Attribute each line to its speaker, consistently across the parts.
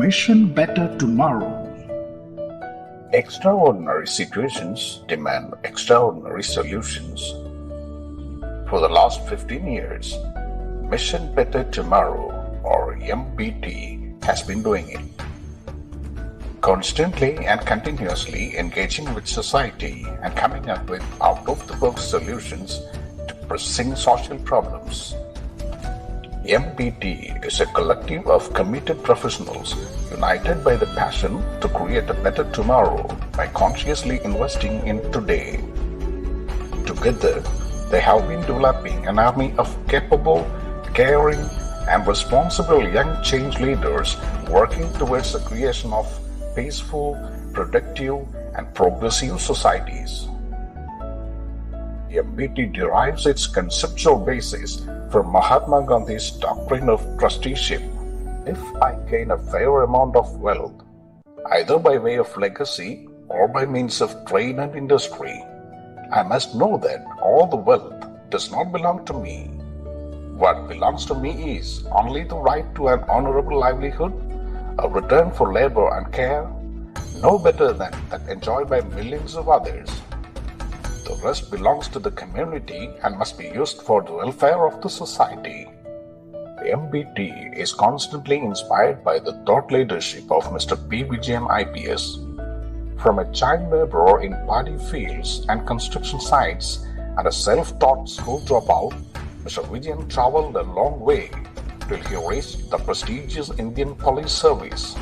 Speaker 1: Mission Better Tomorrow.
Speaker 2: Extraordinary situations demand extraordinary solutions. For the last 15 years, Mission Better Tomorrow, or MBT, has been doing it. Constantly and continuously engaging with society and coming up with out-of-the-box solutions to pressing social problems. MBT is a collective of committed professionals united by the passion to create a better tomorrow by consciously investing in today. Together, they have been developing an army of capable, caring, and responsible young change leaders working towards the creation of peaceful, productive, and progressive societies. MBT derives its conceptual basis from Mahatma Gandhi's doctrine of trusteeship. If I gain a fair amount of wealth, either by way of legacy or by means of trade and industry, I must know that all the wealth does not belong to me. What belongs to me is only the right to an honorable livelihood, a return for labor and care, no better than that enjoyed by millions of others. The rest belongs to the community and must be used for the welfare of the society. MBT is constantly inspired by the thought leadership of Mr. P. Vijayan IPS. From a child laborer in paddy fields and construction sites and a self-taught school dropout, Mr. Vijayan traveled a long way till he reached the prestigious Indian Police Service.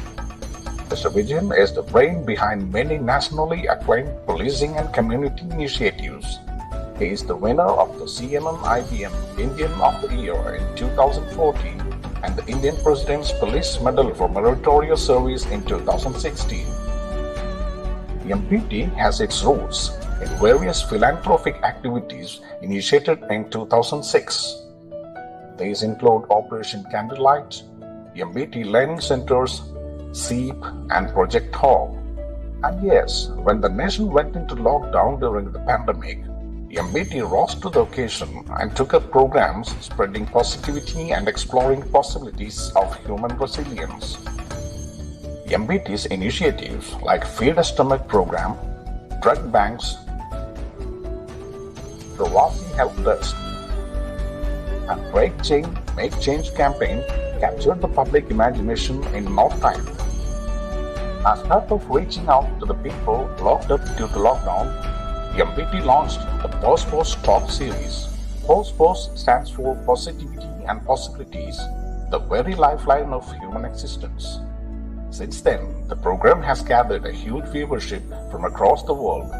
Speaker 2: Mr. Vijayan is the brain behind many nationally acclaimed policing and community initiatives. He is the winner of the CNN IBM Indian of the Year in 2014 and the Indian President's Police Medal for Meritorious Service in 2016. MBT has its roots in various philanthropic activities initiated in 2006. These include Operation Candlelight, MBT Learning Centers, SEEP, and Project Hall. And yes, when the nation went into lockdown during the pandemic, MBT rose to the occasion and took up programs spreading positivity and exploring possibilities of human resilience. MBT's initiatives like Feed a Stomach program, drug banks, Ravasi Help Desk, and Break Chain, Make Change campaign captured the public imagination in no time. As part of reaching out to the people locked up due to lockdown, MBT launched the Post Talk series. Post stands for Positivity and Possibilities, the very lifeline of human existence. Since then, the program has gathered a huge viewership from across the world.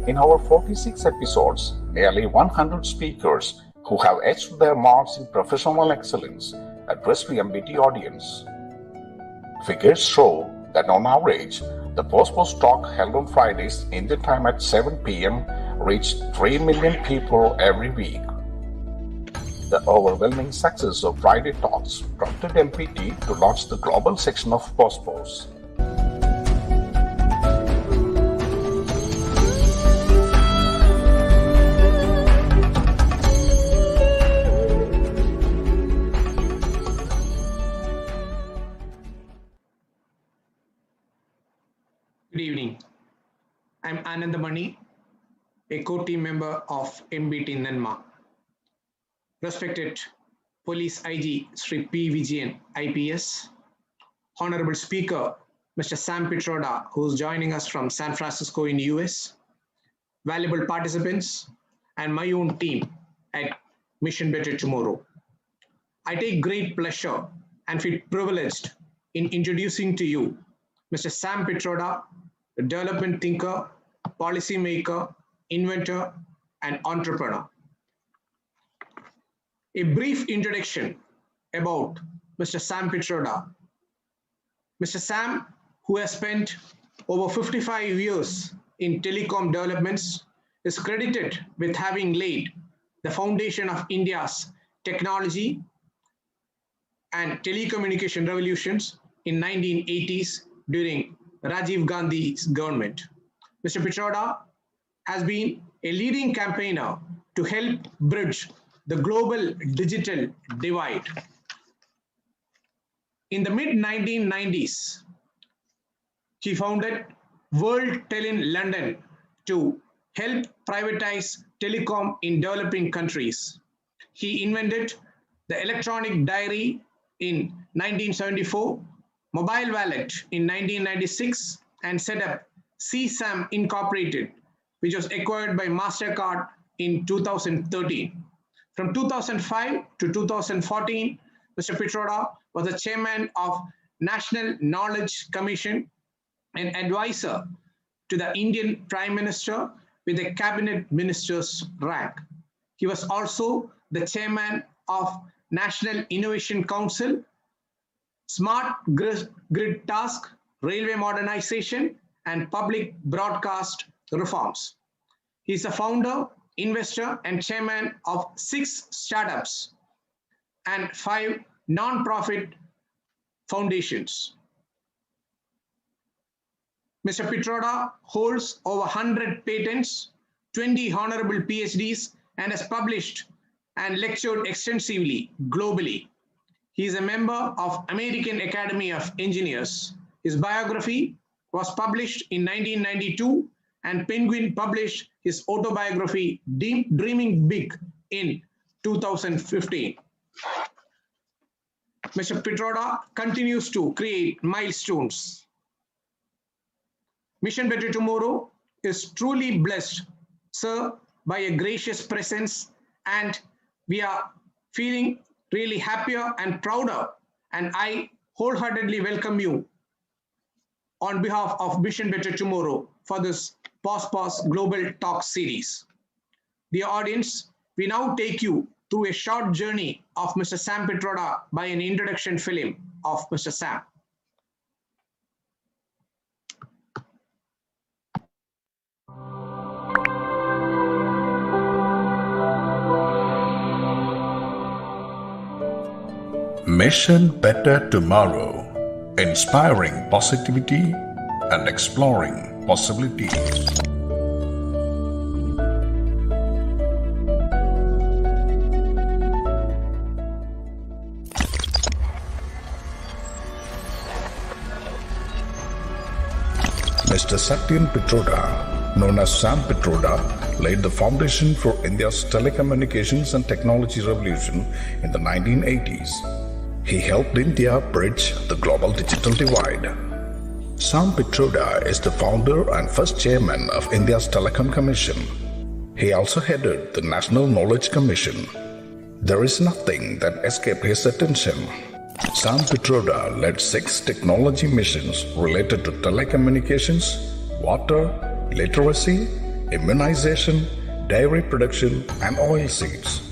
Speaker 2: In our 46 episodes, nearly 100 speakers who have etched their marks in professional excellence addressed the MBT audience. Figures show that on average, the Post Talk held on Fridays Indian time at 7 p.m. reached 3 million people every week. The overwhelming success of Friday Talks prompted MBT to launch the global section of Post.
Speaker 3: Good evening. I'm Anandamani, a co-team member of MBT Nanma. Respected Police IG Sri P. Vijayan IPS, Honorable Speaker Mr. Sam Pitroda, who's joining us from San Francisco in US, valuable participants, and my own team at Mission Better Tomorrow. I take great pleasure and feel privileged in introducing to you Mr. Sam Pitroda, a development thinker, policymaker, inventor, and entrepreneur. A brief introduction about Mr. Sam Pitroda. Mr. Sam, who has spent over 55 years in telecom developments, is credited with having laid the foundation of India's technology and telecommunication revolutions in 1980s during Rajiv Gandhi's government. Mr. Pitroda has been a leading campaigner to help bridge the global digital divide. In the mid-1990s, he founded World Tel in London to help privatize telecom in developing countries. He invented the electronic diary in 1974, mobile wallet in 1996, and set up CSAM Incorporated, which was acquired by MasterCard in 2013. From 2005 to 2014, Mr. Pitroda was the chairman of National Knowledge Commission and advisor to the Indian Prime Minister with a cabinet minister's rank. He was also the chairman of National Innovation Council, Smart Grid Task, Railway Modernization, and Public Broadcast Reforms. He is a founder, investor, and chairman of 6 startups and 5 non-profit foundations. Mr. Pitroda holds over 100 patents, 20 honorable PhDs, and has published and lectured extensively globally. He is a member of American Academy of Engineers. His biography was published in 1992, and Penguin published his autobiography, Dreaming Big, in 2015. Mr. Pitroda continues to create milestones. Mission Better Tomorrow is truly blessed, sir, by a gracious presence, and we are feeling really happier and prouder, and I wholeheartedly welcome you on behalf of Mission Better Tomorrow for this POS Global Talk series. Dear audience, we now take you through a short journey of Mr. Sam Pitroda by an introduction film of Mr. Sam.
Speaker 2: Mission Better Tomorrow, inspiring positivity and exploring possibilities. Mr. Satyan Pitroda, known as Sam Pitroda, laid the foundation for India's telecommunications and technology revolution in the 1980s. He helped India bridge the global digital divide. Sam Pitroda is the founder and first chairman of India's Telecom Commission. He also headed the National Knowledge Commission. There is nothing that escaped his attention. Sam Pitroda led 6 technology missions related to telecommunications, water, literacy, immunization, dairy production, and oilseeds.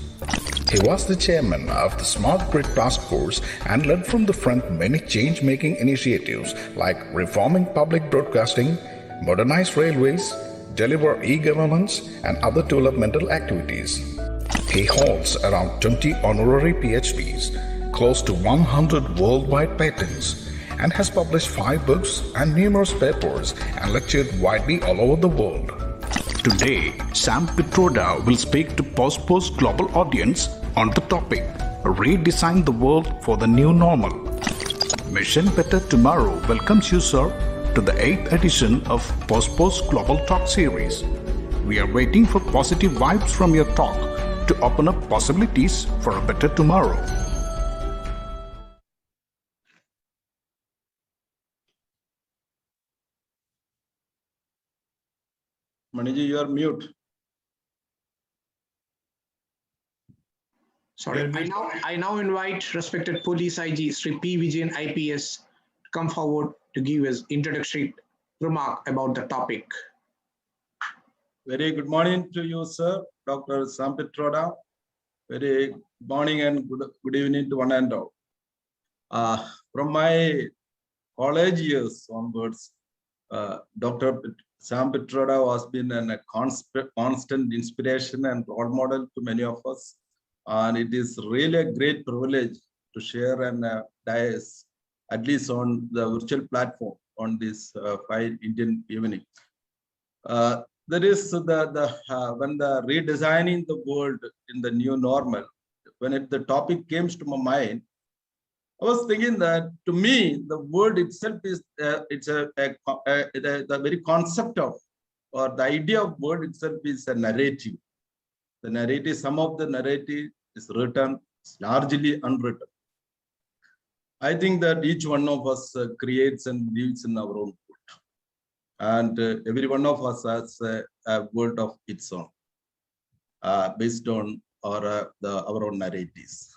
Speaker 2: He was the chairman of the Smart Grid Task Force and led from the front many change-making initiatives like reforming public broadcasting, modernize railways, deliver e-governance, and other developmental activities. He holds around 20 honorary PhDs, close to 100 worldwide patents, and has published 5 books and numerous papers and lectured widely all over the world. Today, Sam Pitroda will speak to POS global audience on the topic, Redesign the World for the New Normal. Mission Better Tomorrow welcomes you, sir, to the 8th edition of POS Global Talk series. We are waiting for positive vibes from your talk to open up possibilities for a better tomorrow.
Speaker 4: Maniji, you are mute.
Speaker 3: Sorry, I now invite respected Police IG Sri P. Vijayan IPS to come forward to give his introductory remark about the topic.
Speaker 4: Very good morning to you, sir, Dr. Sam Pitroda. Very good morning and good evening to one and all. From my college years onwards, Dr. Sam Pitroda has been a constant inspiration and role model to many of us. And it is really a great privilege to share and dais, at least on the virtual platform on this fine Indian evening. There is when the redesigning the world in the new normal, when the topic came to my mind, I was thinking that to me, the word itself is the very concept of, or the idea of word itself is a narrative. The narrative, some of the narrative is written, it's largely unwritten. I think that each one of us creates and lives in our own world. And every one of us has a world of its own, based on our own narratives.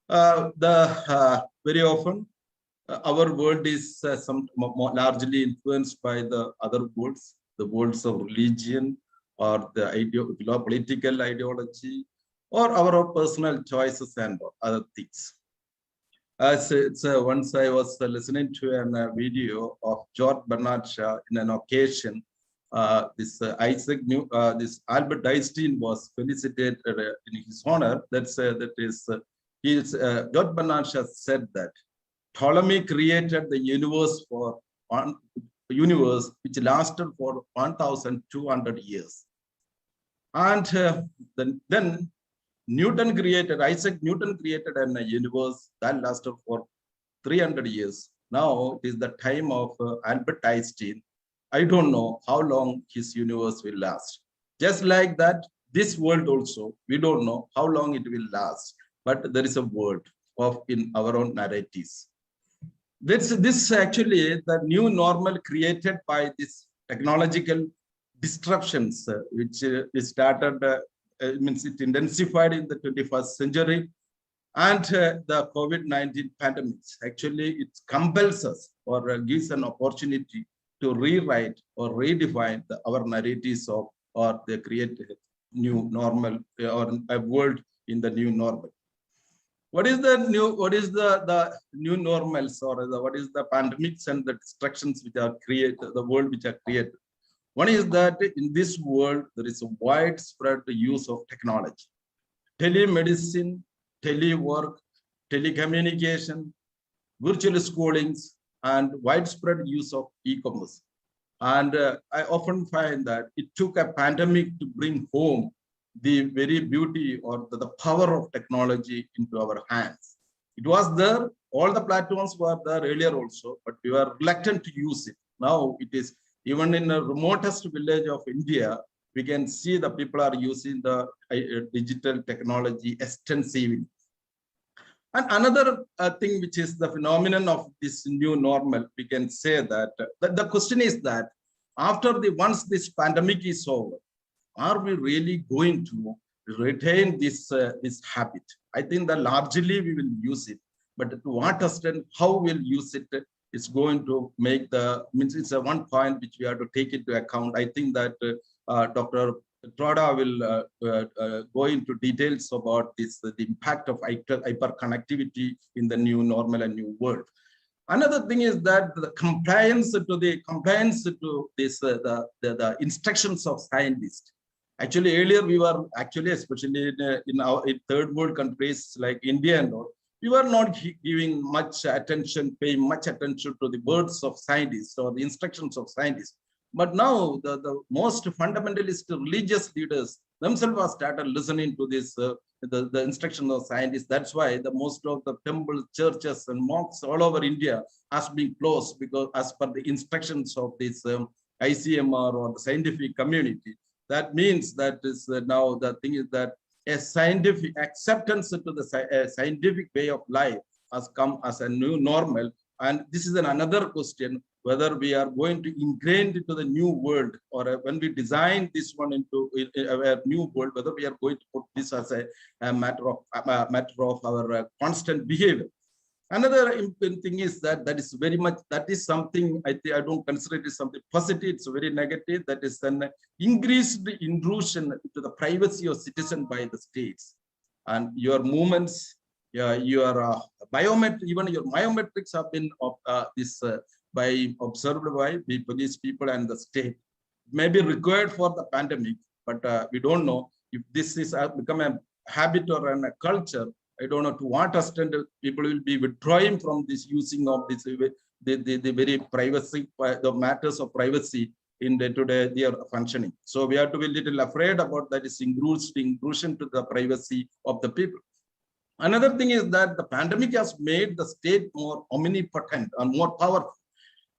Speaker 4: Very often, our world is largely influenced by the other worlds, the worlds of religion, or the political ideology, or our personal choices and other things. Once I was listening to a video of George Bernard Shaw in an occasion. This Albert Einstein was felicitated in his honor. George Bernard Shaw said that Ptolemy created the universe for universe which lasted for 1,200 years, and then Isaac Newton created a universe that lasted for 300 years. Now it is the time of Albert Einstein. I don't know how long his universe will last. Just like that, this world also, we don't know how long it will last, but there is a world in our own narratives. This actually the new normal created by this technological disruptions, which started, means it intensified in the 21st century, and the COVID-19 pandemic. Actually, it compels us or gives an opportunity to rewrite or redefine our narratives of, or they create a new normal or a world in the new normal. What is the new normals, or what is the pandemics and the destructions which are created, the world which are created? One is that in this world, there is a widespread use of technology, telemedicine, telework, telecommunication, virtual schoolings, and widespread use of e-commerce. And I often find that it took a pandemic to bring home the very beauty or the power of technology into our hands. It was there, all the platforms were there earlier also, but we were reluctant to use it. Now it is, even in the remotest village of India, we can see the people are using the digital technology extensively. And another thing, which is the phenomenon of this new normal, we can say that the question is that once this pandemic is over, are we really going to retain this habit? I think that largely we will use it, but to what extent, how we'll use it is going to make it's a one point which we have to take into account. I think that Dr. Pitroda will go into details about the impact of hyperconnectivity in the new normal and new world. Another thing is that the compliance to this the instructions of scientists. Actually, earlier we were especially in third world countries like India and all, we were not giving paying much attention to the words of scientists or the instructions of scientists. But now the most fundamentalist religious leaders themselves have started listening to this, the instructions of scientists. That's why the most of the temples, churches, and mosques all over India has been closed, because as per the instructions of this ICMR or the scientific community. That means that is now the thing is that a scientific acceptance to the scientific way of life has come as a new normal. And this is another question, whether we are going to ingrain into the new world, or when we design this one into a new world, whether we are going to put this as a matter of our constant behavior. Another important thing is that is something I don't consider it as something positive. It's very negative. That is an increased intrusion into the privacy of citizen by the states, and your movements, your biometric, even your biometrics have been observed by the police people and the state. May be required for the pandemic, but we don't know if this is become a habit or a culture. I don't know to what extent people will be withdrawing from this using of this the very privacy, the matters of privacy in day-to-day their functioning. So we have to be a little afraid about that is intrusion to the privacy of the people. Another thing is that the pandemic has made the state more omnipotent and more powerful.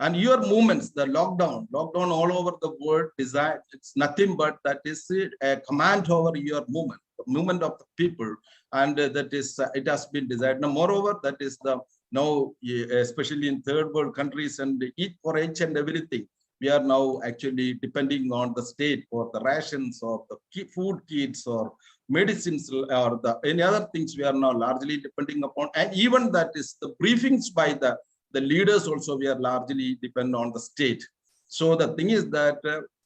Speaker 4: And your movements, the lockdown all over the world, it's nothing but that is a command over your movement, the movement of the people, and that is it has been designed. Now, moreover, that is the now, especially in third world countries, and eat for each and everything, we are now actually depending on the state for the rations or the food kits or medicines or any other things. We are now largely depending upon, and even that is the briefings by the leaders also, we are largely depend on the state. So the thing is that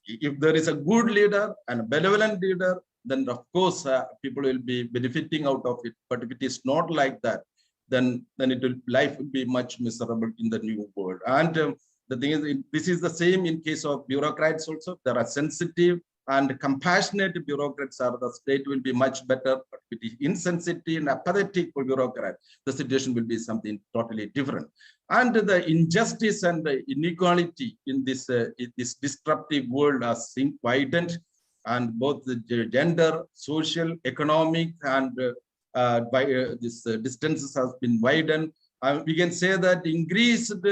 Speaker 4: if there is a good leader and a benevolent leader, then of course people will be benefiting out of it. But if it is not like that, then life will be much miserable in the new world. And the thing is, this is the same in case of bureaucrats also. There are sensitive and compassionate bureaucrats, are the state will be much better. But with the insensitive and apathetic bureaucrat, the situation will be something totally different. And the injustice and the inequality in this disruptive world are widened, and both the gender, social, economic, and by this distances has been widened. We can say that increased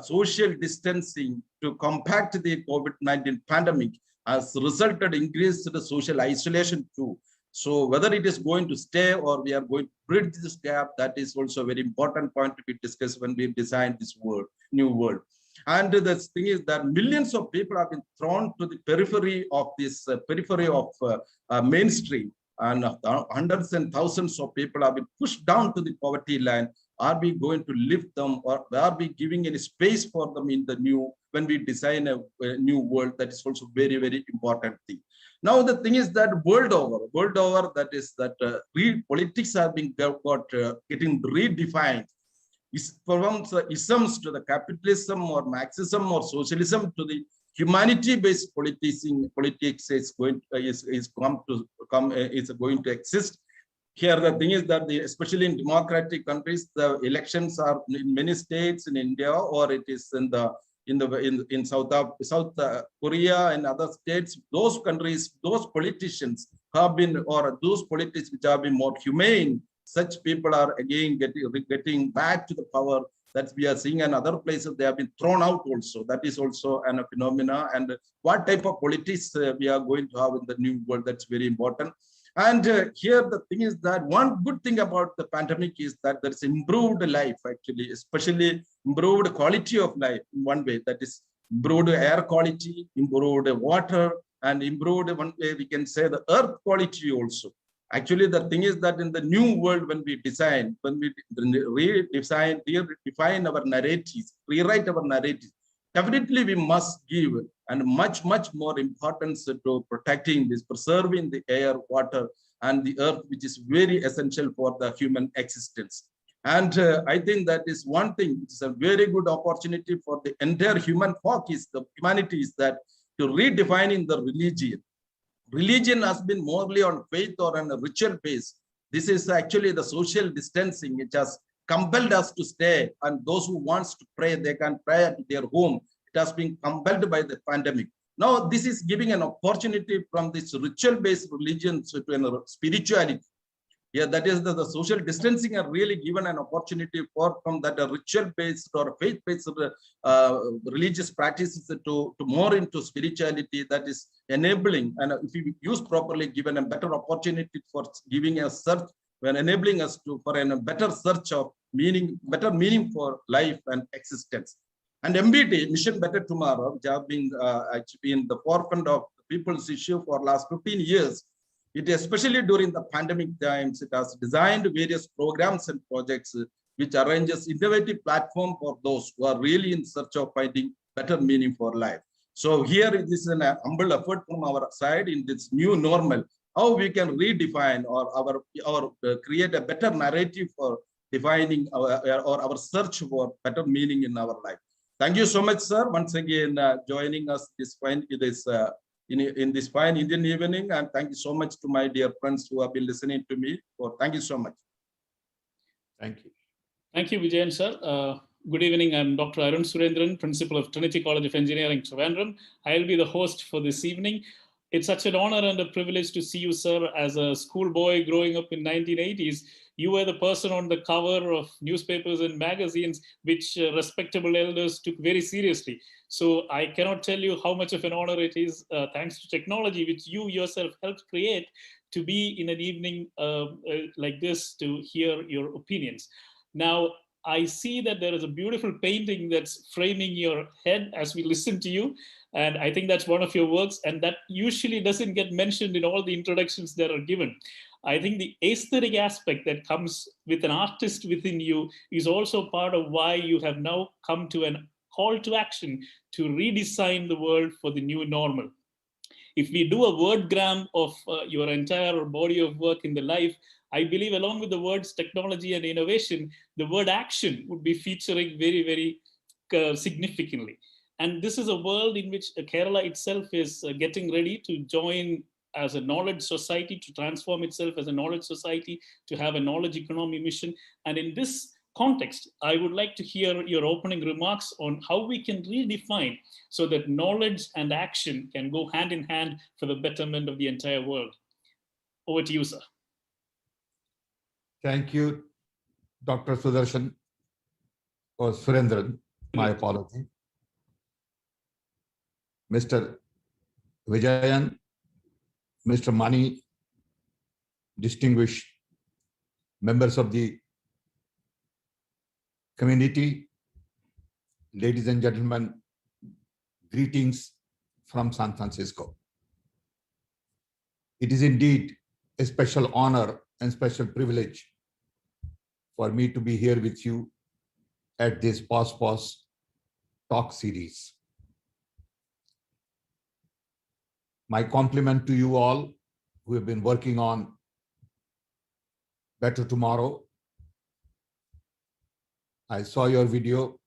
Speaker 4: social distancing to combat the COVID-19 pandemic has resulted in increased social isolation too. So whether it is going to stay or we are going to bridge this gap, that is also a very important point to be discussed when we design this world, new world. And the thing is that millions of people have been thrown to the periphery of this mainstream, and hundreds and thousands of people have been pushed down to the poverty line. Are we going to lift them, or are we giving any space for them in the new, when we design a new world? That is also very, very important thing. Now, the thing is that world over, that is that politics have been getting redefined. From the isms to the capitalism or Marxism or socialism to the humanity-based politics is going to exist. Here, the thing is that especially in democratic countries, the elections are in many states in India, or it is in South Korea and other states. Those countries, those politicians have been, or those politics which have been more humane, such people are again getting back to the power. That we are seeing in other places, they have been thrown out also. That is also a phenomena. And what type of politics we are going to have in the new world, that's very important. And here the thing is that one good thing about the pandemic is that there is improved life, actually, especially improved quality of life in one way. That is improved air quality, improved water, and improved, one way we can say, the earth quality also. Actually, the thing is that in the new world, when we redefine our narratives, rewrite our narratives, definitely we must give and much more importance to protecting this, preserving the air, water, and the earth, which is very essential for the human existence. And I think that is one thing, it's a very good opportunity for the entire humanity, is that to redefining the religion. Religion has been morely on faith or on a ritual base. This is actually the social distancing which has compelled us to stay, and those who wants to pray, they can pray at their home. It has been compelled by the pandemic. Now, this is giving an opportunity from this ritual-based religion to spirituality. Yeah, that is the social distancing are really given an opportunity from that ritual-based or faith-based religious practices to more into spirituality. That is enabling, and if we use properly, given a better opportunity for giving a search, when enabling us for a better search of meaning, better meaning for life and existence. And MBT, Mission Better Tomorrow, which have been actually in the forefront of the people's issue for last 15 years. It, especially during the pandemic times, it has designed various programs and projects which arranges innovative platform for those who are really in search of finding better meaning for life. So here it is an humble effort from our side in this new normal, how we can redefine or create a better narrative for defining our search for better meaning in our life. Thank you so much, sir, once again joining us in this fine Indian evening, and thank you so much to my dear friends who have been listening to me. Thank you so much.
Speaker 5: Thank you. Thank you, Vijayan, sir. Good evening. I'm Dr. Arun Surendran, Principal of Trinity College of Engineering, Trivandrum. I'll be the host for this evening. It's such an honor and a privilege to see you, sir. As a schoolboy growing up in 1980s, you were the person on the cover of newspapers and magazines, which respectable elders took very seriously. So I cannot tell you how much of an honor it is, thanks to technology, which you yourself helped create, to be in an evening like this to hear your opinions. Now, I see that there is a beautiful painting that's framing your head as we listen to you. And I think that's one of your works, and that usually doesn't get mentioned in all the introductions that are given. I think the aesthetic aspect that comes with an artist within you is also part of why you have now come to a call to action to redesign the world for the new normal. If we do a wordgram of your entire body of work in the life, I believe along with the words technology and innovation, the word action would be featuring very, very significantly. And this is a world in which Kerala itself is getting ready to join as a knowledge society, to transform itself as a knowledge society, to have a knowledge economy mission. And in this context, I would like to hear your opening remarks on how we can redefine so that knowledge and action can go hand in hand for the betterment of the entire world. Over to you, sir.
Speaker 6: Thank you, Dr. Sudarshan, or Surendran, my apology. Mr. Vijayan, Mr. Mani, distinguished members of the community, ladies and gentlemen, greetings from San Francisco. It is indeed a special honor and special privilege for me to be here with you at this Pause talk series. My compliment to you all who have been working on Better Tomorrow. I saw your video,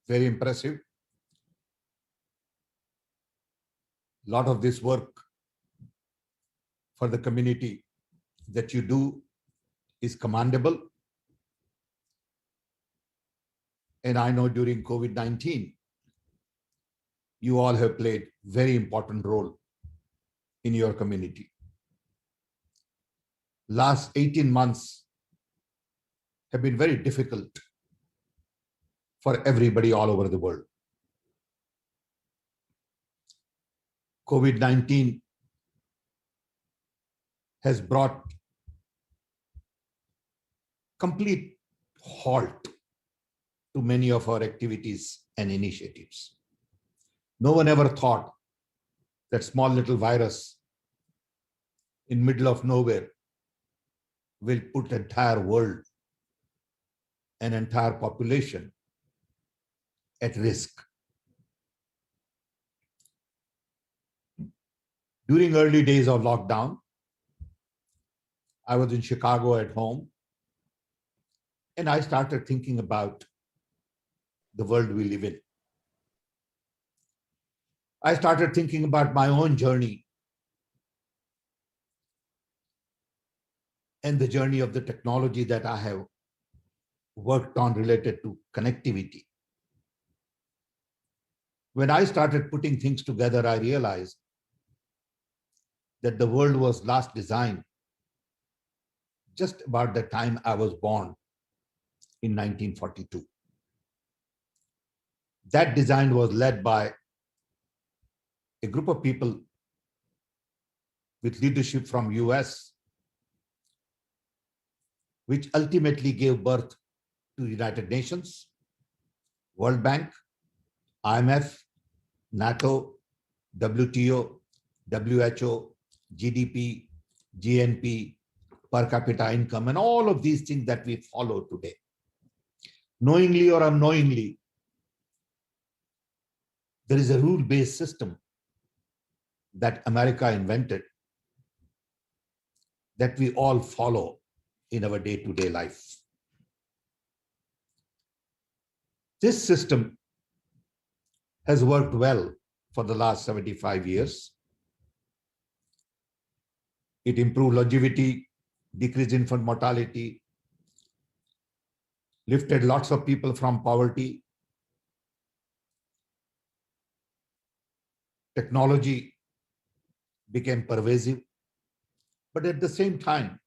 Speaker 6: very impressive. A lot of this work for the community that you do is commendable. And I know during COVID-19, you all have played very important role in your community. Last 18 months have been very difficult for everybody all over the world. COVID-19 has brought complete halt to many of our activities and initiatives. No one ever thought that small little virus in middle of nowhere will put entire world and entire population at risk. During early days of lockdown, I was in Chicago at home, and I started thinking about the world we live in. I started thinking about my own journey and the journey of the technology that I have worked on related to connectivity. When I started putting things together, I realized that the world was last designed just about the time I was born in 1942. That design was led by a group of people with leadership from US, which ultimately gave birth to the United Nations, World Bank, IMF, NATO, WTO, WHO, GDP, GNP, per capita income, and all of these things that we follow today. Knowingly or unknowingly, there is a rule-based system that America invented that we all follow in our day-to-day life. This system has worked well for the last 75 years. It improved longevity, decreased infant mortality, lifted lots of people from poverty. Technology became pervasive. But at the same time,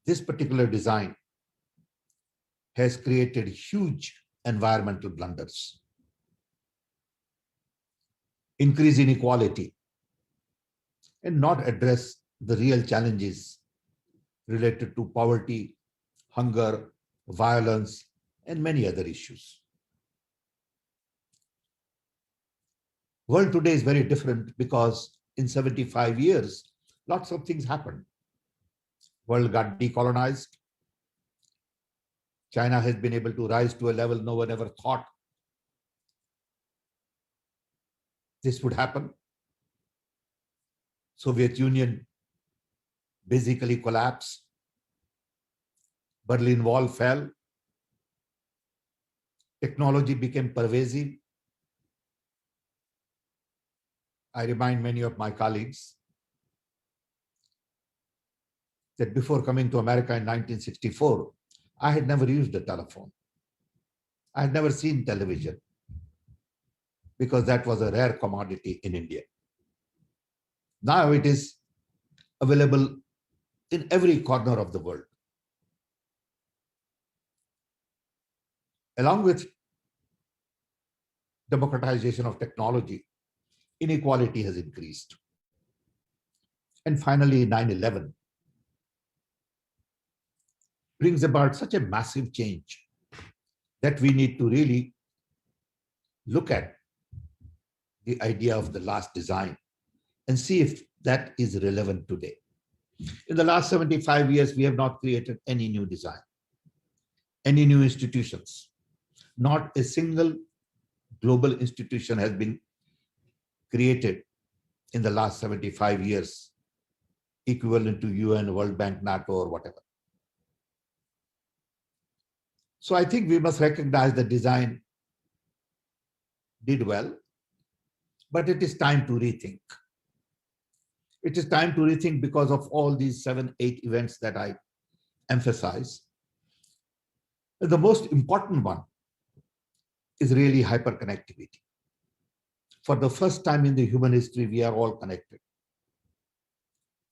Speaker 6: this particular design has created huge environmental blunders, increase inequality, and not address the real challenges related to poverty, hunger, violence, and many other issues. World today is very different because in 75 years, lots of things happened. World got decolonized. China has been able to rise to a level no one ever thought this would happen. Soviet Union basically collapsed. Berlin Wall fell. Technology became pervasive. I remind many of my colleagues that before coming to America in 1964, I had never used a telephone. I had never seen television because that was a rare commodity in India. Now it is available in every corner of the world. Along with democratization of technology, inequality has increased. And finally, 9/11 brings about such a massive change that we need to really look at the idea of the last design and see if that is relevant today. In the last 75 years, we have not created any new design, any new institutions. Not a single global institution has been created in the last 75 years, equivalent to UN, World Bank, NATO, or whatever. So I think we must recognize that design did well, but it is time to rethink. It is time to rethink because of all these 7, 8 events that I emphasize. The most important one is really hyperconnectivity. For the first time in the human history, we are all connected.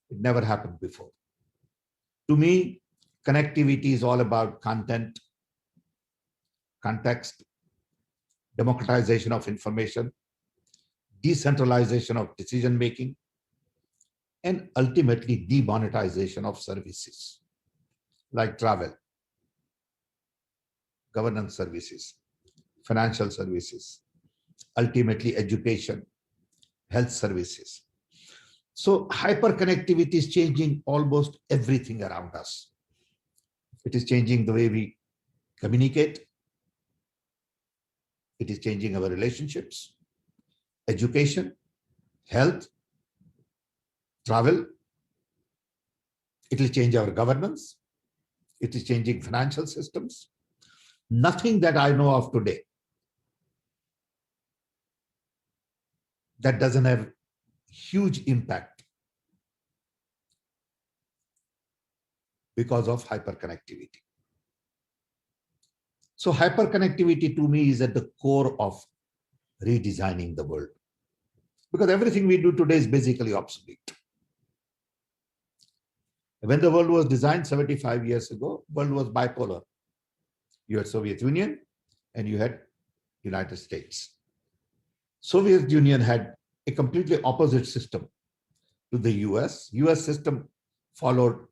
Speaker 6: It never happened before. To me, connectivity is all about content, context, democratization of information, decentralization of decision-making, and ultimately demonetization of services like travel, governance services, financial services, ultimately education, health services. So hyperconnectivity is changing almost everything around us. It is changing the way we communicate. It is changing our relationships, education, health, travel. It will change our governance. It is changing financial systems. Nothing that I know of today that doesn't have huge impact because of hyperconnectivity. So hyperconnectivity to me is at the core of redesigning the world, because everything we do today is basically obsolete. When the world was designed 75 years ago, the world was bipolar. You had Soviet Union and you had United States. Soviet Union had a completely opposite system to the US. US system followed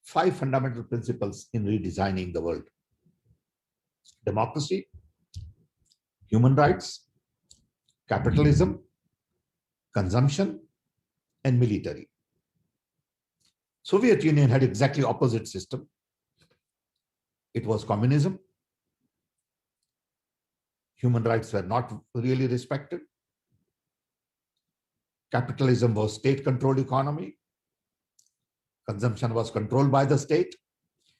Speaker 6: 5 fundamental principles in redesigning the world: democracy, human rights, capitalism, consumption, and military. Soviet Union had exactly opposite system. It was communism. Human rights were not really respected. Capitalism was state-controlled economy. Consumption was controlled by the state.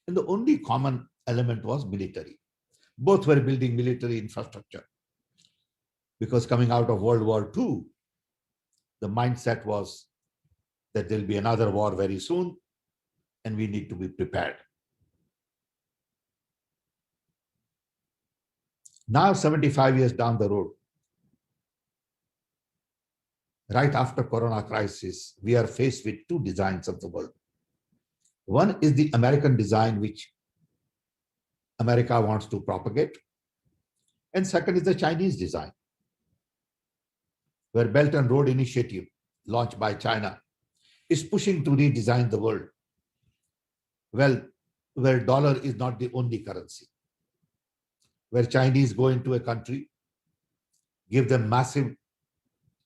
Speaker 6: And the only common element was military. Both were building military infrastructure. Because coming out of World War II, the mindset was that there'll be another war very soon, and we need to be prepared. Now, 75 years down the road, right after Corona crisis, we are faced with two designs of the world. One is the American design, which America wants to propagate. And second is the Chinese design, where Belt and Road Initiative, launched by China, is pushing to redesign the world. Well, where dollar is not the only currency, where Chinese go into a country, give them massive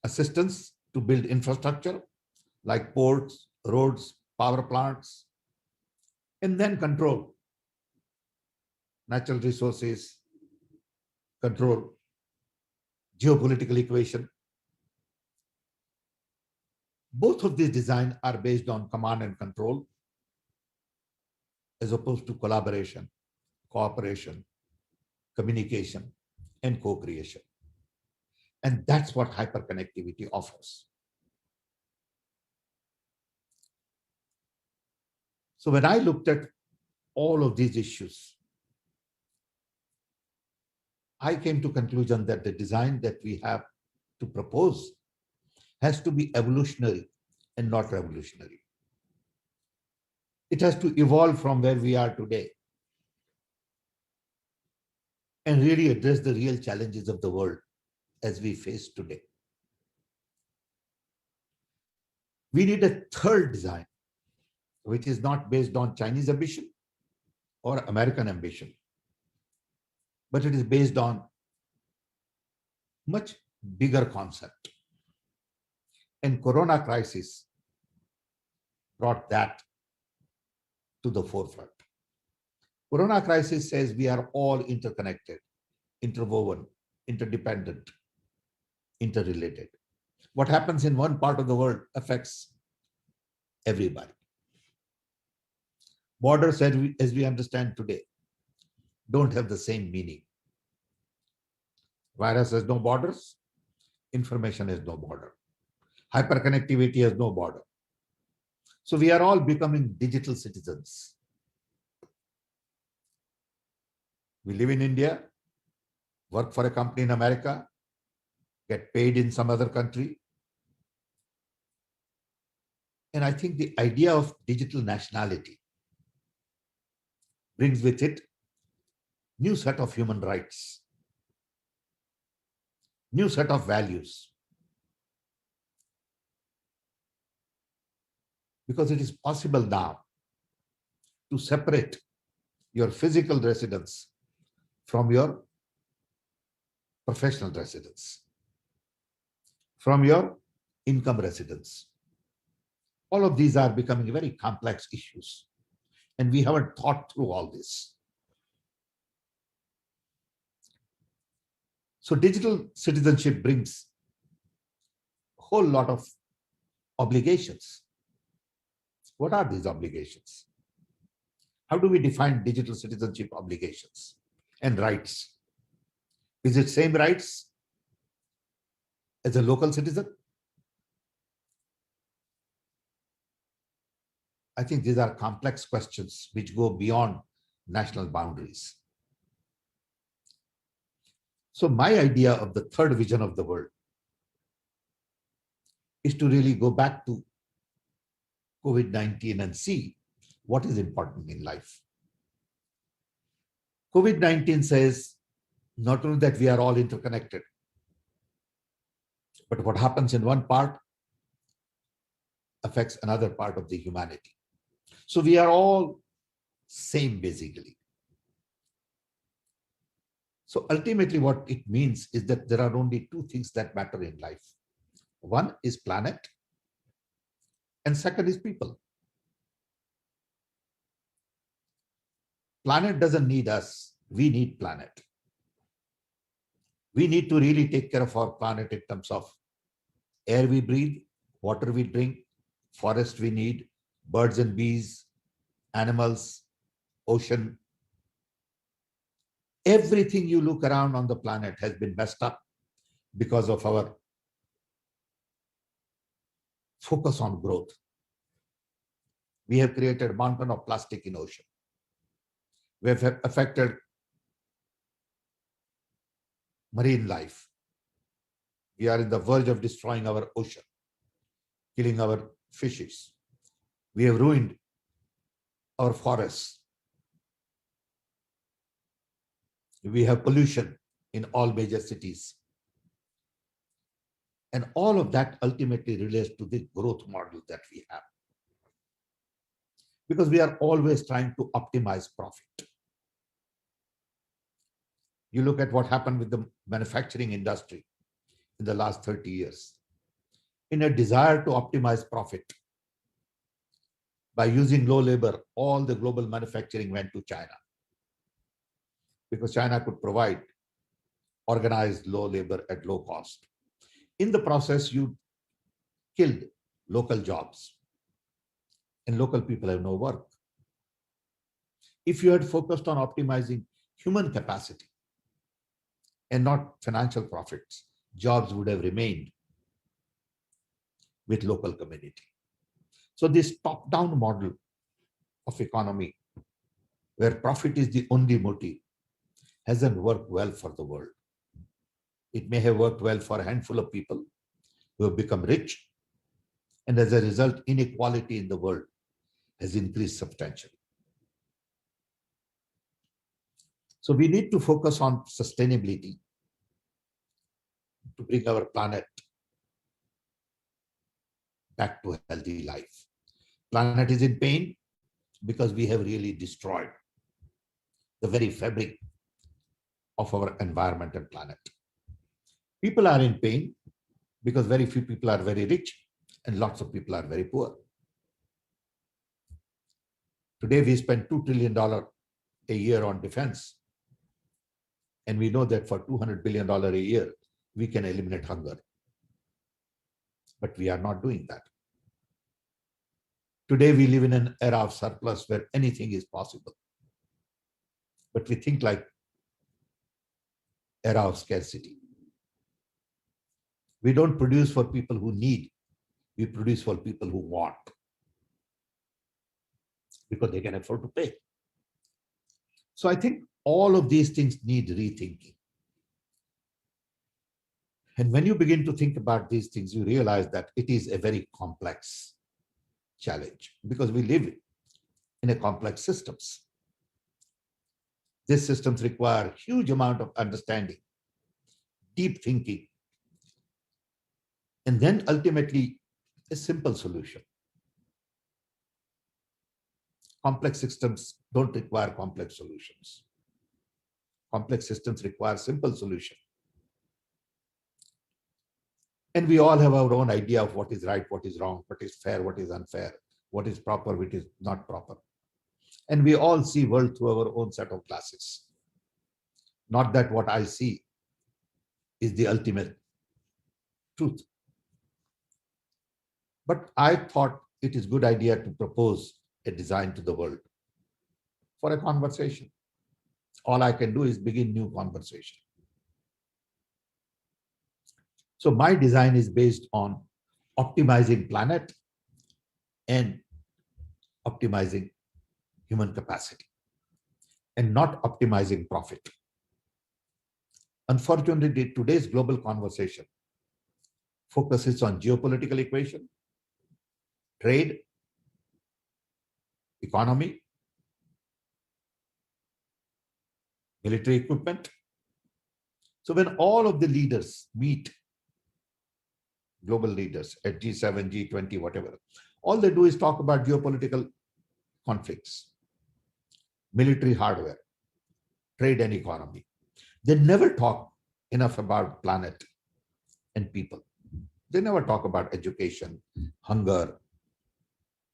Speaker 6: assistance to build infrastructure like ports, roads, power plants, and then control natural resources, control geopolitical equation. Both of these designs are based on command and control as opposed to collaboration, cooperation, communication, and co-creation. And that's what hyperconnectivity offers. So when I looked at all of these issues, I came to conclusion that the design that we have to propose has to be evolutionary and not revolutionary. It has to evolve from where we are today and really address the real challenges of the world as we face today. We need a third design, which is not based on Chinese ambition or American ambition, but it is based on much bigger concept. And Corona crisis brought that to the forefront. Corona crisis says we are all interconnected, interwoven, interdependent, interrelated. What happens in one part of the world affects everybody. Borders, as we understand today, don't have the same meaning. Virus has no borders, information has no border. Hyperconnectivity has no border. So we are all becoming digital citizens. We live in India, work for a company in America, get paid in some other country. And I think the idea of digital nationality brings with it new set of human rights, new set of values. Because it is possible now to separate your physical residence from your professional residence, from your income residence. All of these are becoming very complex issues, and we haven't thought through all this. So digital citizenship brings a whole lot of obligations. What are these obligations? How do we define digital citizenship obligations and rights? Is it same rights as a local citizen? I think these are complex questions which go beyond national boundaries. So my idea of the third vision of the world is to really go back to COVID-19 and see what is important in life. COVID-19 says not only that we are all interconnected, but what happens in one part affects another part of the humanity. So we are all same basically. So ultimately what it means is that there are only two things that matter in life. One is planet, and second is people. Planet doesn't need us, we need planet. We need to really take care of our planet in terms of air we breathe, water we drink, forest we need, birds and bees, animals, ocean. Everything you look around on the planet has been messed up because of our focus on growth. We have created a mountain of plastic in ocean. We have affected marine life. We are in the verge of destroying our ocean. killing our fishes. We have ruined our forests. We have pollution in all major cities. And all of that ultimately relates to the growth model that we have. Because we are always trying to optimize profit. You look at what happened with the manufacturing industry in the last 30 years. In a desire to optimize profit, by using low labor, all the global manufacturing went to China. Because China could provide organized low labor at low cost. In the process, you killed local jobs. And local people have no work. If you had focused on optimizing human capacity and not financial profits, jobs would have remained with local community. So this top-down model of economy, where profit is the only motive, hasn't worked well for the world. It may have worked well for a handful of people who have become rich, and as a result, inequality in the world has increased substantially. So we need to focus on sustainability to bring our planet back to a healthy life. Planet is in pain because we have really destroyed the very fabric of our environment and planet. People are in pain because very few people are very rich and lots of people are very poor. Today we spend $2 trillion a year on defense. And we know that for $200 billion a year, we can eliminate hunger. But we are not doing that. Today we live in an era of surplus where anything is possible. But we think like era of scarcity. We don't produce for people who need, we produce for people who want. Because they can afford to pay. So I think all of these things need rethinking. And when you begin to think about these things, you realize that it is a very complex challenge because we live in a complex systems. These systems require huge amount of understanding, deep thinking, and then ultimately a simple solution. Complex systems don't require complex solutions. Complex systems require simple solution. And we all have our own idea of what is right, what is wrong, what is fair, what is unfair, what is proper, what is not proper. And we all see world through our own set of glasses. Not that what I see is the ultimate truth. But I thought it is a good idea to propose a design to the world for a conversation. All I can do is begin new conversation. So my design is based on optimizing planet and optimizing human capacity and not optimizing profit. Unfortunately, today's global conversation focuses on geopolitical equation, trade, economy, military equipment. So when all of the leaders meet, global leaders at G7, G20, whatever, all they do is talk about geopolitical conflicts, military hardware, trade and economy. They never talk enough about planet and people. They never talk about education, hunger,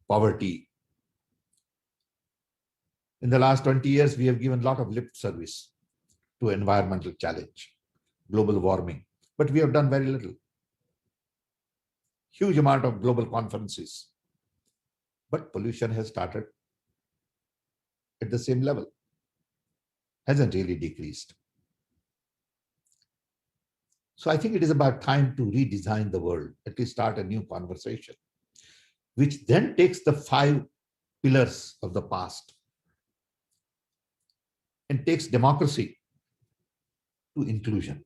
Speaker 6: poverty. In the last 20 years, we have given a lot of lip service to environmental challenge, global warming, but we have done very little. Huge amount of global conferences, but pollution has started at the same level, hasn't really decreased. So I think it is about time to redesign the world, at least start a new conversation, which then takes the 5 pillars of the past and takes democracy to inclusion.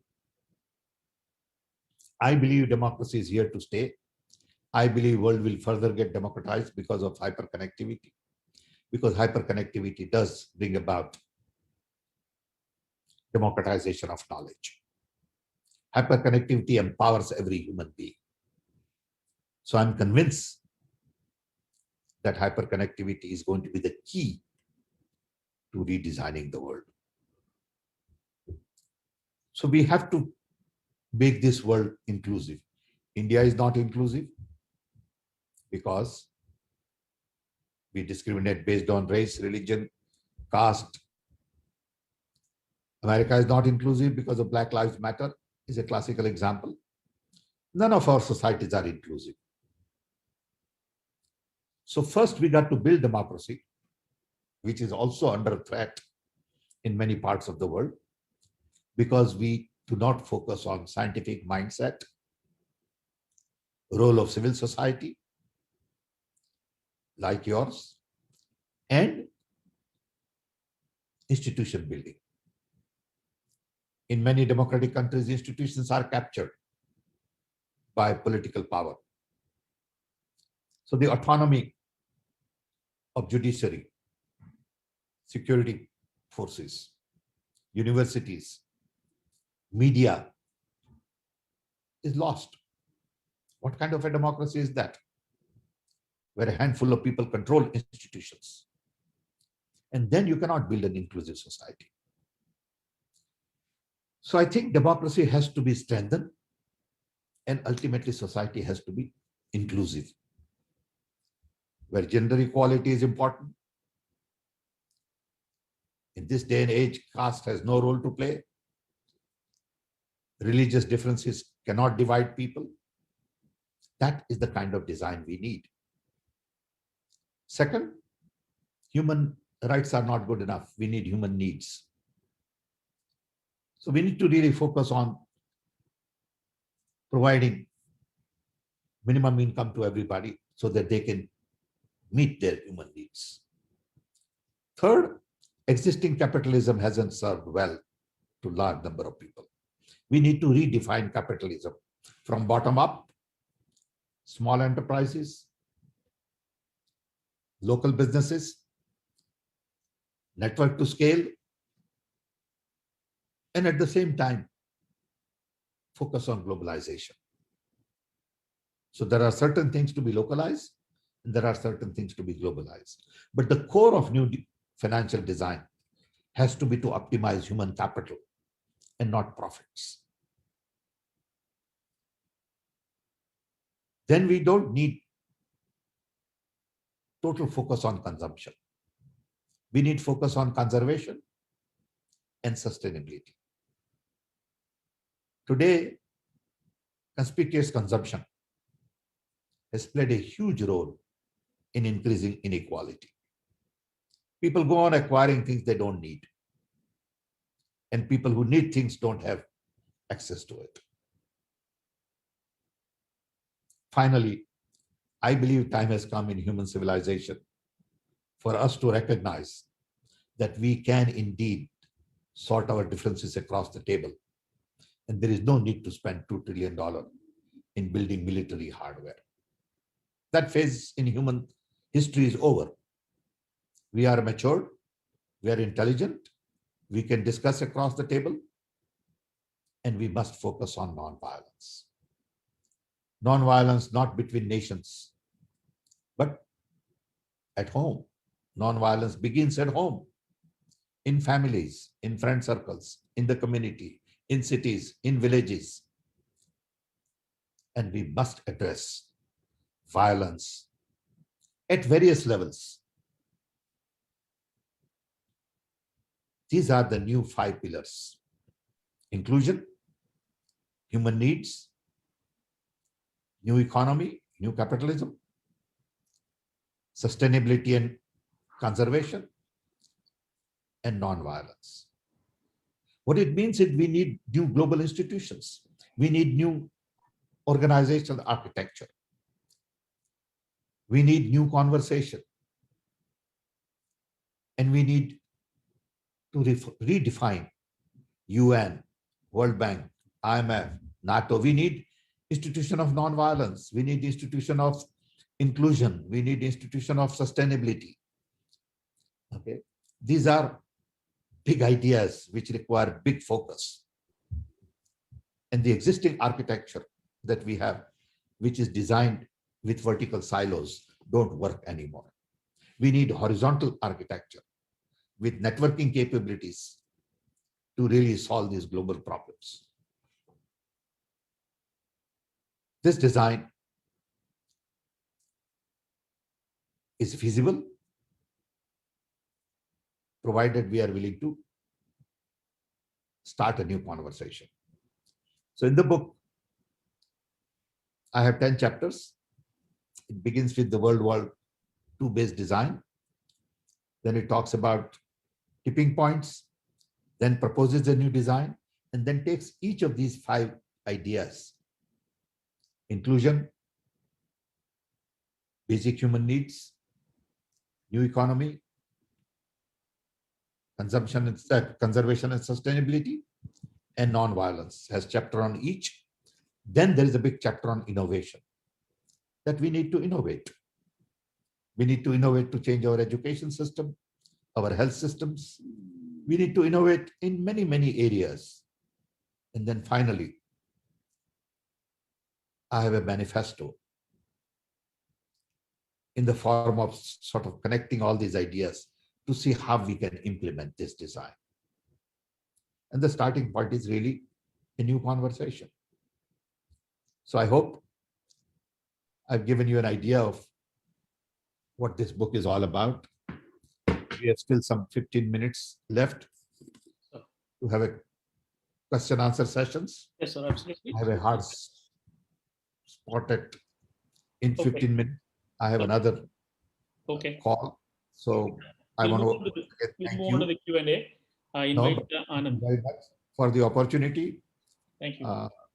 Speaker 6: I believe democracy is here to stay. I believe world will further get democratized because of hyperconnectivity, because hyperconnectivity does bring about democratization of knowledge. Hyperconnectivity empowers every human being. So I'm convinced that hyperconnectivity is going to be the key to redesigning the world. So we have to make this world inclusive. India is not inclusive because we discriminate based on race, religion, caste. America is not inclusive because of Black Lives Matter is a classical example. None of our societies are inclusive. So first we got to build democracy, which is also under threat in many parts of the world because we do not focus on scientific mindset, role of civil society like yours, and institution building. In many democratic countries, institutions are captured by political power. So the autonomy of judiciary, security forces, universities, media is lost. What kind of a democracy is that? Where a handful of people control institutions. And then you cannot build an inclusive society. So I think democracy has to be strengthened and ultimately society has to be inclusive, where gender equality is important. In this day and age, caste has no role to play. Religious differences cannot divide people. That is the kind of design we need. Second, human rights are not good enough. We need human needs. So we need to really focus on providing minimum income to everybody so that they can meet their human needs. Third, existing capitalism hasn't served well to a large number of people. We need to redefine capitalism from bottom up, small enterprises, local businesses, network to scale, and at the same time, focus on globalization. So there are certain things to be localized, and there are certain things to be globalized. But the core of new financial design has to be to optimize human capital and not profits. Then we don't need total focus on consumption. We need focus on conservation and sustainability. Today, conspicuous consumption has played a huge role in increasing inequality. People go on acquiring things they don't need, and people who need things don't have access to it. Finally, I believe time has come in human civilization for us to recognize that we can indeed sort our differences across the table. And there is no need to spend $2 trillion in building military hardware. That phase in human history is over. We are matured, we are intelligent, we can discuss across the table, and we must focus on non-violence. Non-violence not between nations, but at home. Non-violence begins at home, in families, in friend circles, in the community, in cities, in villages. And we must address violence at various levels. These are the new 5 pillars: inclusion, human needs, new economy, new capitalism, sustainability and conservation, and non-violence. What it means is we need new global institutions. We need new organizational architecture. We need new conversation. And we need to redefine UN, World Bank, IMF, NATO. We need institution of non-violence. We need institution of inclusion. We need institution of sustainability. Okay, these are big ideas which require big focus. And the existing architecture that we have, which is designed with vertical silos, don't work anymore. We need horizontal architecture with networking capabilities to really solve these global problems. This design is feasible, provided we are willing to start a new conversation. So in the book, I have 10 chapters. It begins with the World War II based design. Then it talks about tipping points, then proposes a new design, and then takes each of these 5 ideas: inclusion, basic human needs, new economy, consumption and conservation and sustainability, and non-violence, has chapter on each. Then there is a big chapter on innovation, that we need to innovate. We need to innovate to change our education system, our health systems. We need to innovate in many, many areas. And then finally, I have a manifesto in the form of sort of connecting all these ideas to see how we can implement this design. And the starting point is really a new conversation. So I hope I've given you an idea of what this book is all about. We have still some 15 minutes left to have a question answer sessions.
Speaker 5: Yes, sir, absolutely.
Speaker 6: I have a hard spot in 15 minutes. I have another call. So I want to
Speaker 5: We'll
Speaker 6: thank
Speaker 5: move on to
Speaker 6: you.
Speaker 5: the Q&A. I invite Anand.
Speaker 6: Very much for the opportunity.
Speaker 5: Thank you.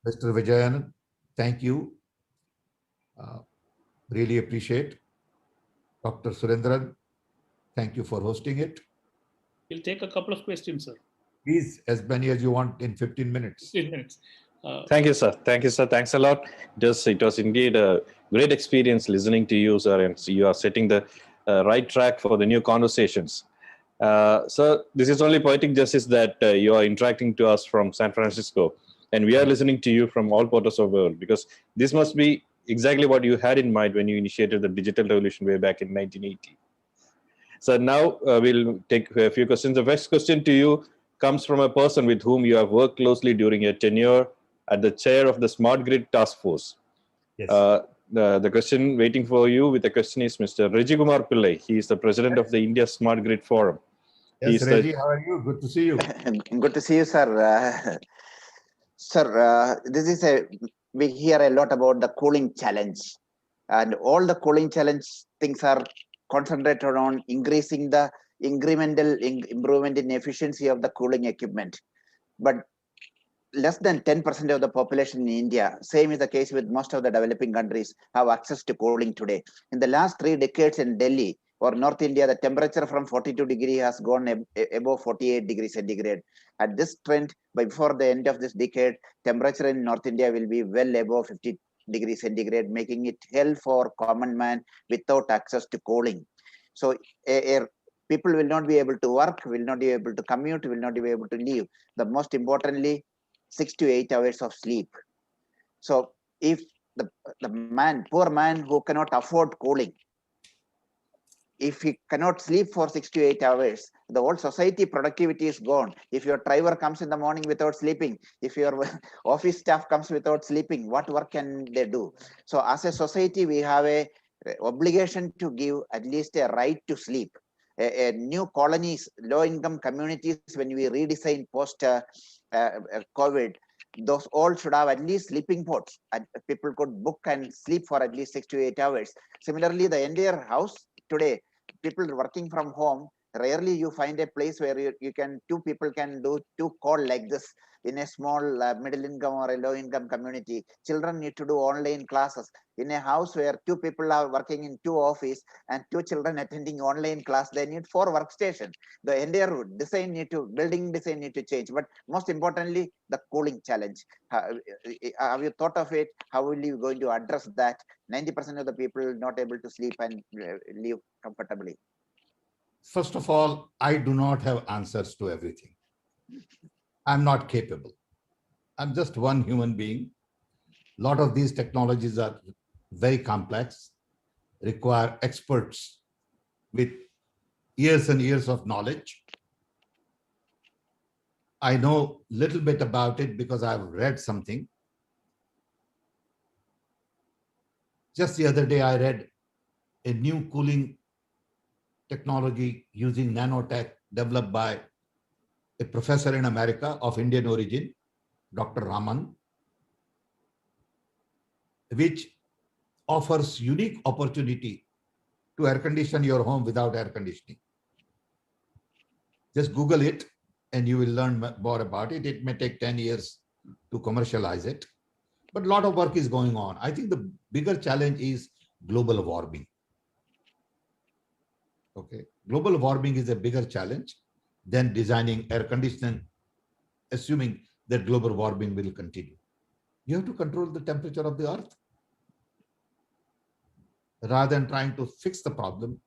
Speaker 6: Mr. Vijayan, thank you. Really appreciate. Dr. Surendran, thank you for hosting it.
Speaker 5: We'll take a couple of questions, sir.
Speaker 6: Please, as many as you want in 15 minutes.
Speaker 5: 15 minutes.
Speaker 7: Thank you, sir. Thank you, sir. Thanks a lot. It was indeed a great experience listening to you, sir, and you are setting the right track for the new conversations. Sir, this is only poetic justice that you are interacting to us from San Francisco, and we are listening to you from all quarters of the world, because this must be exactly what you had in mind when you initiated the digital revolution way back in 1980. So now we'll take a few questions. The first question to you comes from a person with whom you have worked closely during your tenure at the chair of the Smart Grid Task Force.
Speaker 6: Yes.
Speaker 7: The question waiting for you with the question is Mr. Reggie Kumar Pillai. He is the president of the India Smart Grid Forum.
Speaker 6: Yes, Reggie, how are you? Good to see you.
Speaker 8: Good to see you, sir. Sir, we hear a lot about the cooling challenge, and all the cooling challenge things are concentrated on increasing the incremental improvement in efficiency of the cooling equipment. But less than 10% of the population in India, same is the case with most of the developing countries, have access to cooling today. In the last 3 decades in Delhi or North India, the temperature from 42 degrees has gone above 48 degrees centigrade. At this trend, before the end of this decade, temperature in North India will be well above 50 degrees centigrade, making it hell for common man without access to cooling. So people will not be able to work, will not be able to commute, will not be able to live. The most importantly, 6 to 8 hours of sleep. So if the poor man who cannot afford cooling, if he cannot sleep for 6 to 8 hours, the whole society productivity is gone. If your driver comes in the morning without sleeping, if your office staff comes without sleeping, what work can they do? So as a society, we have a obligation to give at least a right to sleep. A new colonies, low-income communities, when we redesign post-COVID, those all should have at least sleeping pods. People could book and sleep for at least 6 to 8 hours. Similarly, the entire house today, people working from home, Rarely you find a place where two people can do two call like this in a small middle income or a low income community. Children need to do online classes. In a house where two people are working in two office and two children attending online class, they need 4 workstations. The entire building design need to change. But most importantly, the cooling challenge. Have you thought of it? How will you going to address that? 90% of the people not able to sleep and live comfortably.
Speaker 6: First of all, I do not have answers to everything. I'm not capable. I'm just one human being. A lot of these technologies are very complex, require experts with years and years of knowledge. I know a little bit about it because I've read something. Just the other day, I read a new cooling technology using nanotech developed by a professor in America of Indian origin, Dr. Raman, which offers unique opportunity to air condition your home without air conditioning. Just Google it and you will learn more about it. It may take 10 years to commercialize it, but a lot of work is going on. I think the bigger challenge is global warming. Okay, global warming is a bigger challenge than designing air conditioning, assuming that global warming will continue. You have to control the temperature of the earth. Rather than trying to fix the problem,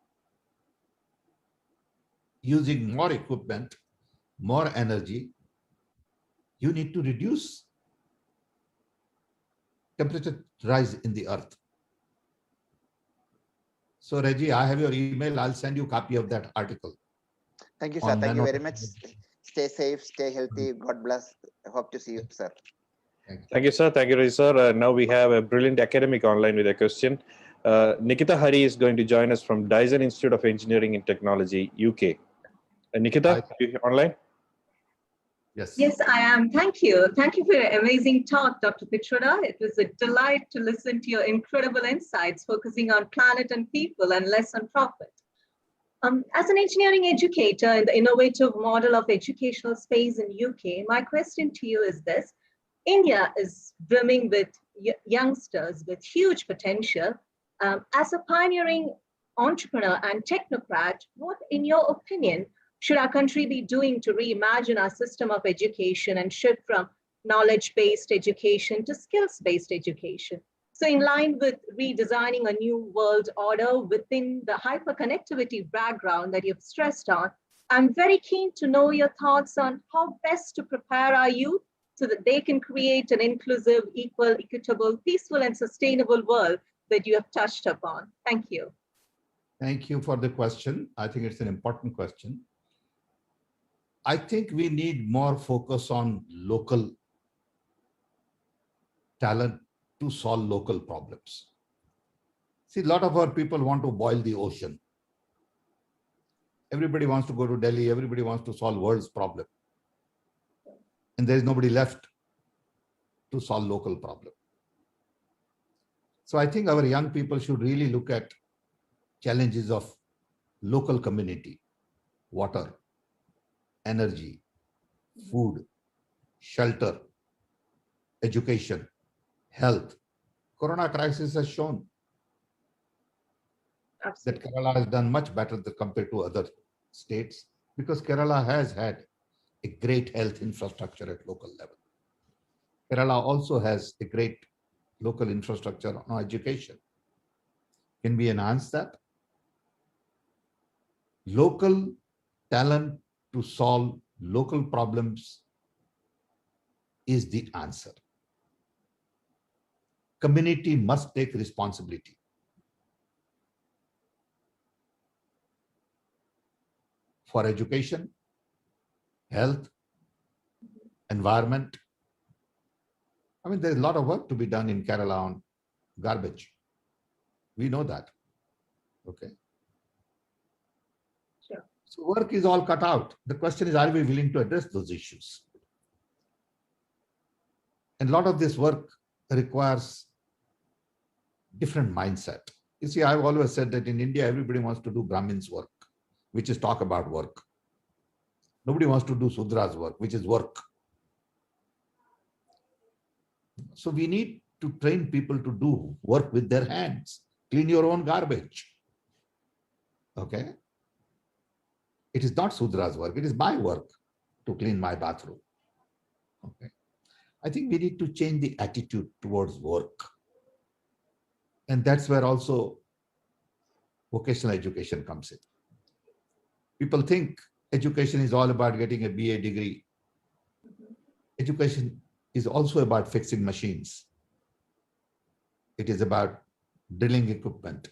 Speaker 6: using more equipment, more energy, you need to reduce temperature rise in the earth. So Reggie, I have your email. I'll send you a copy of that article.
Speaker 8: Thank you, sir. Thank you very much. Stay safe, stay healthy. God bless. I hope to see you, sir.
Speaker 7: Thank you, sir. Thank you, Reggie, sir. Now we have a brilliant academic online with a question. Nikita Hari is going to join us from Dyson Institute of Engineering and Technology, UK. Nikita, you online?
Speaker 6: Yes.
Speaker 9: Yes, I am. Thank you. Thank you for your amazing talk, Dr. Pitroda. It was a delight to listen to your incredible insights, focusing on planet and people and less on profit. As an engineering educator in the innovative model of educational space in UK, my question to you is this. India is brimming with youngsters with huge potential. As a pioneering entrepreneur and technocrat, what, in your opinion, should our country be doing to reimagine our system of education and shift from knowledge-based education to skills-based education? So in line with redesigning a new world order within the hyperconnectivity background that you've stressed on, I'm very keen to know your thoughts on how best to prepare our youth so that they can create an inclusive, equal, equitable, peaceful, and sustainable world that you have touched upon. Thank you.
Speaker 6: Thank you for the question. I think it's an important question. I think we need more focus on local talent to solve local problems. See, a lot of our people want to boil the ocean. Everybody wants to go to Delhi. Everybody wants to solve world's problem. And there is nobody left to solve local problem. So I think our young people should really look at challenges of local community, water, energy, food, shelter, education, health. Corona crisis has shown that Kerala has done much better compared to other states because Kerala has had a great health infrastructure at local level. Kerala also has a great local infrastructure on education. Can we enhance that? Local talent to solve local problems is the answer. Community must take responsibility. For education, health, environment. I mean, there's a lot of work to be done in Kerala on garbage. We know that. Okay.
Speaker 9: Sure.
Speaker 6: So work is all cut out. The question is, are we willing to address those issues? And a lot of this work requires different mindset. You see, I've always said that in India, everybody wants to do Brahmin's work. which is talk about work. Nobody wants to do Sudra's work, which is work. So we need to train people to do work with their hands. Clean your own garbage. Okay? It is not Sudra's work. It is my work to clean my bathroom. Okay? I think we need to change the attitude towards work. And that's where also vocational education comes in. People think education is all about getting a BA degree. Education is also about fixing machines. It is about drilling equipment.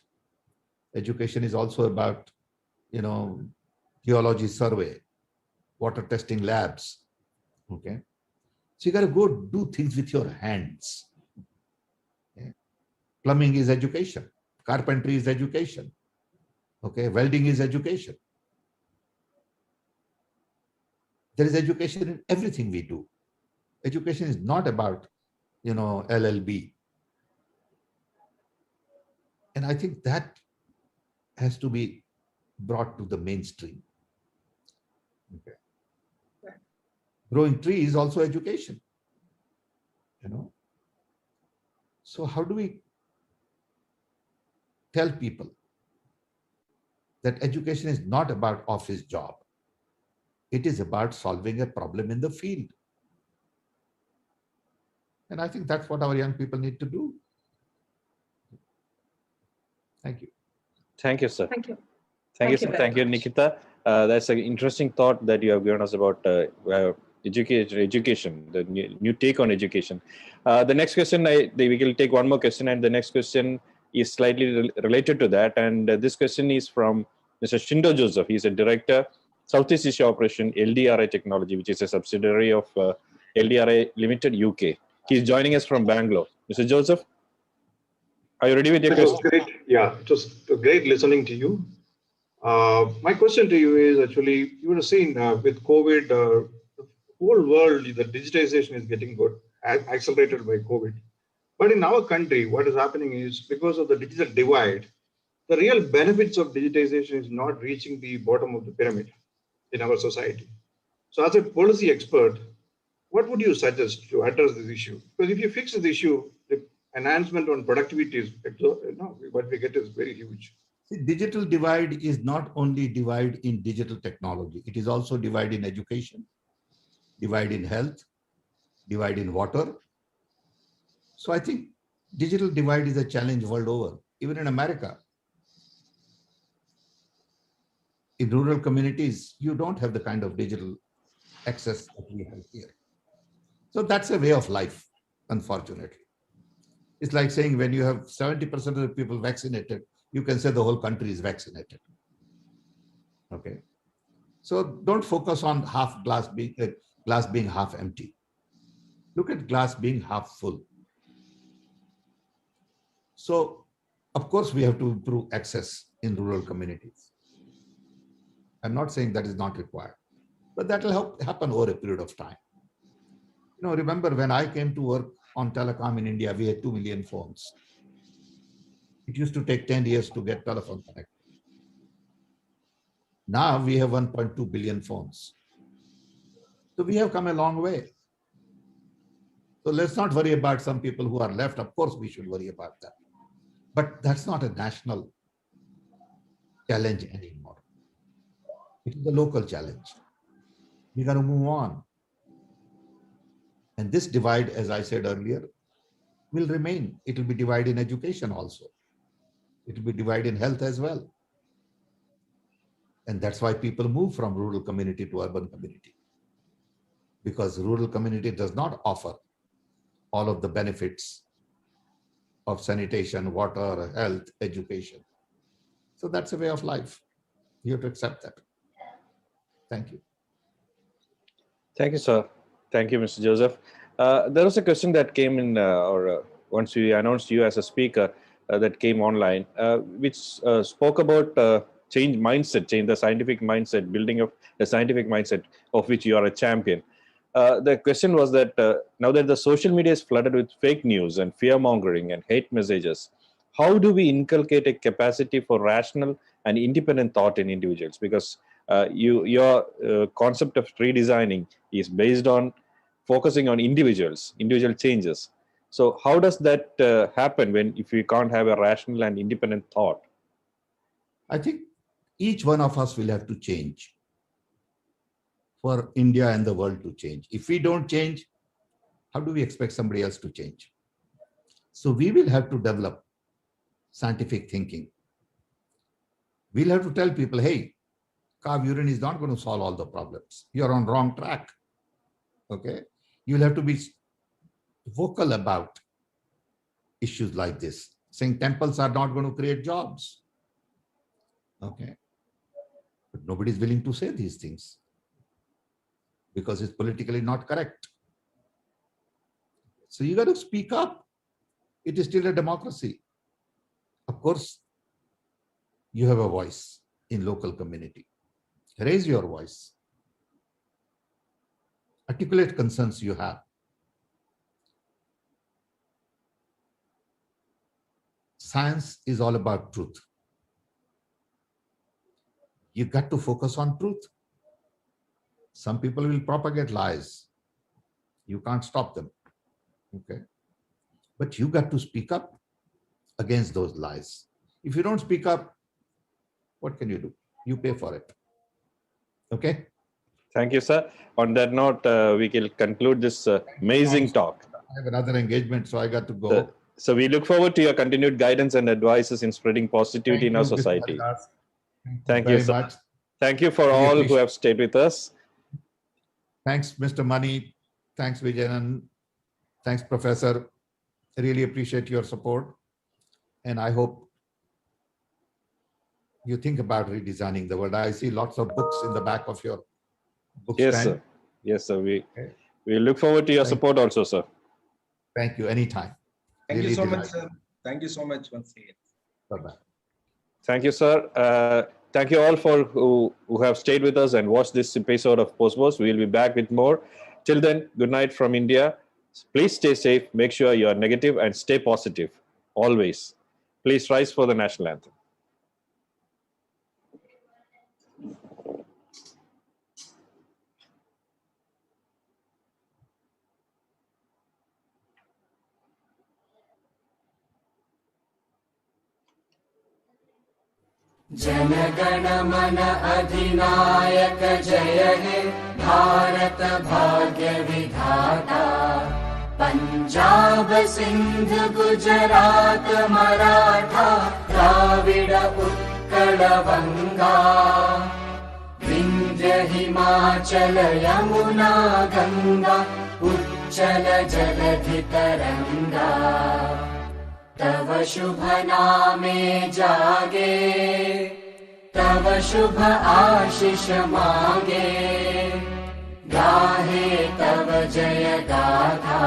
Speaker 6: Education is also about, geology survey, water testing labs. Okay. So you got to go do things with your hands. Okay. Plumbing is education. Carpentry is education. Okay. Welding is education. There is education in everything we do. Education is not about, LLB. And I think that has to be brought to the mainstream. Okay. Growing trees is also education. So how do we tell people that education is not about office job? It is about solving a problem in the field. And I think that's what our young people need to do. Thank you.
Speaker 7: Thank you, sir.
Speaker 9: Thank you.
Speaker 7: Thank you,
Speaker 9: Thank you
Speaker 7: sir.
Speaker 9: very
Speaker 7: Thank you,
Speaker 9: much.
Speaker 7: Nikita. That's an interesting thought that you have given us about education, the new take on education. The next question, we will take one more question, and the next question is slightly related to that. And this question is from Mr. Shindo Joseph. He's a director, Southeast Asia Operation, LDRI Technology, which is a subsidiary of LDRI Limited, UK. He's joining us from Bangalore. Mr. Joseph, are you ready with your
Speaker 10: It was
Speaker 7: question?
Speaker 10: great. Yeah, it was great listening to you. My question to you is actually, you would have seen with COVID, the whole world, the digitization is getting good, accelerated by COVID. But in our country, what is happening is because of the digital divide, the real benefits of digitization is not reaching the bottom of the pyramid in our society. So as a policy expert, what would you suggest to address this issue? Because if you fix this issue, the enhancement on productivity is, what we get is very huge.
Speaker 6: See, digital divide is not only divide in digital technology, it is also divide in education, divide in health, divide in water. So I think digital divide is a challenge world over, even in America. In rural communities, you don't have the kind of digital access that we have here. So that's a way of life, unfortunately. It's like saying when you have 70% of the people vaccinated, you can say the whole country is vaccinated. Okay. So don't focus on glass being half empty. Look at glass being half full. So, of course, we have to improve access in rural communities. I'm not saying that is not required, but that will happen over a period of time. Remember when I came to work on telecom in India, we had 2 million phones. It used to take 10 years to get telephone connected. Now we have 1.2 billion phones. So we have come a long way. So let's not worry about some people who are left. Of course, we should worry about that. But that's not a national challenge anymore. It is a local challenge. We got to move on. And this divide, as I said earlier, will remain. It will be divided in education also. It will be divided in health as well. And that's why people move from rural community to urban community. Because rural community does not offer all of the benefits of sanitation, water, health, education. So that's a way of life. You have to accept that. Thank you.
Speaker 7: Thank you, sir. Thank you, Mr. Joseph. There was a question that came in, once we announced you as a speaker, that came online, which spoke about change the scientific mindset, building of a scientific mindset of which you are a champion. The question was that now that the social media is flooded with fake news and fear mongering and hate messages, how do we inculcate a capacity for rational and independent thought in individuals, because your concept of redesigning is based on focusing on individual changes. So how does that happen if we can't have a rational and independent thought?
Speaker 6: I think each one of us will have to change for India and the world to change. If we don't change, how do we expect somebody else to change? So we will have to develop scientific thinking. We'll have to tell people, hey, carb urine is not going to solve all the problems. You're on wrong track. Okay. You'll have to be vocal about issues like this, saying temples are not going to create jobs. Okay. But nobody's willing to say these things because it's politically not correct. So you got to speak up. It is still a democracy. Of course, you have a voice in local community. Raise your voice. Articulate concerns you have. Science is all about truth. You got to focus on truth. Some people will propagate lies. You can't stop them. Okay. But you got to speak up against those lies. If you don't speak up, what can you do? You pay for it. Okay.
Speaker 7: Thank you, sir. On that note, we can conclude this amazing talk.
Speaker 6: I have another engagement, so I got to go.
Speaker 7: So we look forward to your continued guidance and advices in spreading positivity in our society. Thank you, sir. Thank you for all who have stayed with us.
Speaker 6: Thanks, Mr. Mani. Thanks, Vijayan. Thanks, Professor. I really appreciate your support. And I hope you think about redesigning the world. I see lots of books in the back of your book
Speaker 7: Yes,
Speaker 6: stand.
Speaker 7: sir. Yes, sir. We look forward to your support also, sir.
Speaker 6: Thank you. Anytime.
Speaker 4: Thank
Speaker 6: Really
Speaker 4: you so much,
Speaker 6: delighted.
Speaker 4: sir. Thank you so much once again.
Speaker 6: Bye-bye.
Speaker 7: Thank you, sir. Thank you all for who have stayed with us and watched this episode of Postbox. We will be back with more. Till then, good night from India. Please stay safe. Make sure you are negative and stay positive. Always. Please rise for the national anthem.
Speaker 11: जनगण मन अधिनायक जय हे भारत भाग्य विधाता पंजाब सिंध गुजरात मराठा द्राविड उत्कल बंगा विंध्य हिमाचल यमुना गंगा उच्चल जलधि तरंगा तव शुभ नामे जागे तव शुभ आशीष मांगे गाहे तव जय गाथा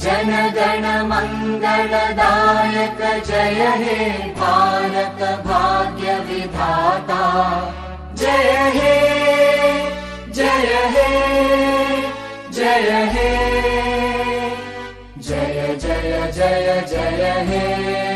Speaker 11: जन गण मंगलदायक जय हे भारत भाग्य विधाता जय हे जय हे जय हे जय जय जय जय हे।